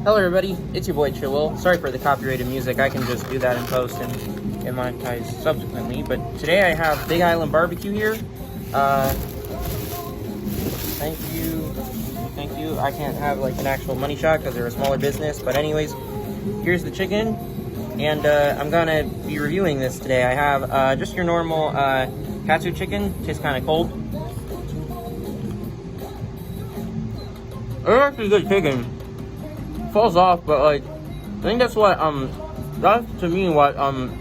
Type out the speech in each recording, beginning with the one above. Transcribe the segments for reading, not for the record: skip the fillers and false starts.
Hello everybody, it's your boy Chill. Sorry for the copyrighted music, I can just do that in post and get monetized subsequently. But today I have Big Island Barbecue here. Thank you. I can't have like an actual money shot because they're a smaller business. But anyways, here's the chicken. And I'm gonna be reviewing this today. I have just your normal katsu chicken, tastes kind of cold. It's actually good chicken. Falls off, but like I think that's what that's to me what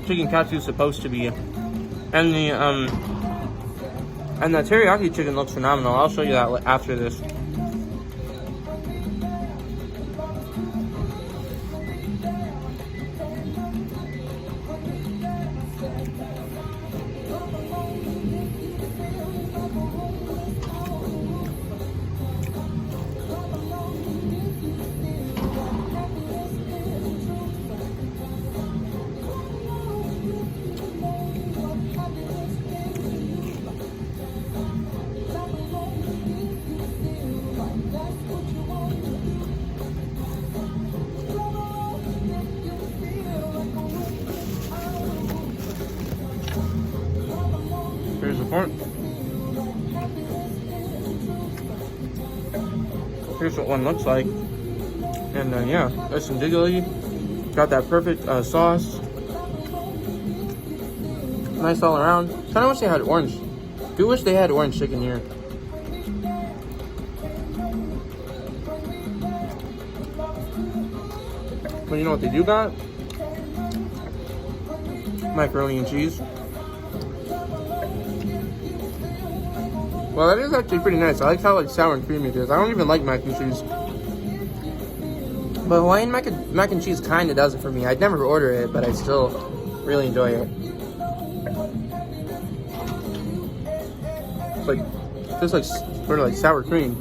chicken katsu is supposed to be. And the teriyaki chicken looks phenomenal. I'll show you that after this. Here's the front. Here's what one looks like. And yeah, nice and jiggly. Got that perfect sauce. Nice all around. Kind of wish they had orange. Do wish they had orange chicken here. But you know what they do got? Macaroni and cheese. Well, that is actually pretty nice. I like how like sour and creamy it is. I don't even like mac and cheese. But Hawaiian mac and cheese kind of does it for me. I'd never order it, but I still really enjoy it. It's like, just like sort of like sour cream.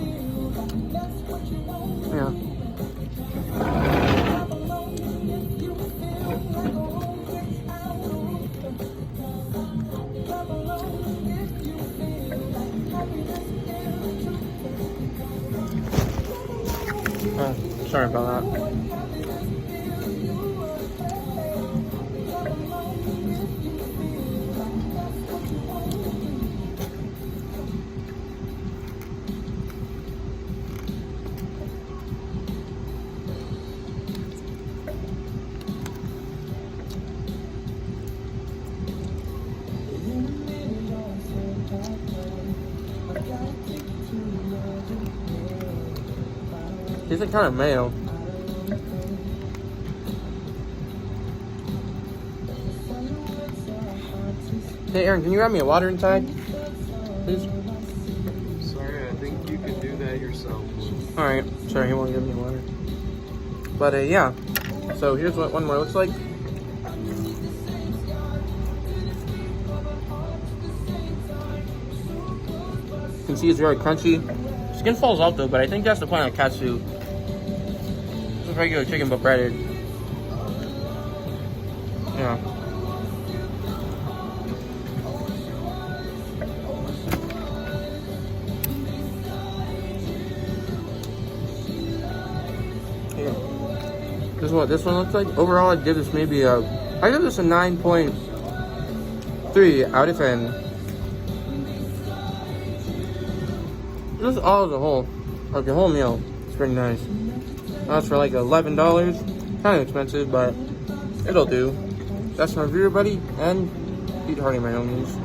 Yeah. Oh, sorry about that. Tastes like kind of mayo. Hey Aaron, can you grab me a water inside? Please? Sorry, I think you can do that yourself. Alright, sorry, he won't give me water. But yeah, so here's what one more looks like. You can see it's very crunchy. Skin falls off though, but I think that's the point of katsu. Just regular chicken but breaded. Yeah. This is what this one looks like. Overall, I'd give this maybe a 9.3 out of 10. Just all as a whole, like the whole meal, it's pretty nice. That's for like $11. Kind of expensive, but it'll do. That's my review, everybody, and eat hearty, my homies.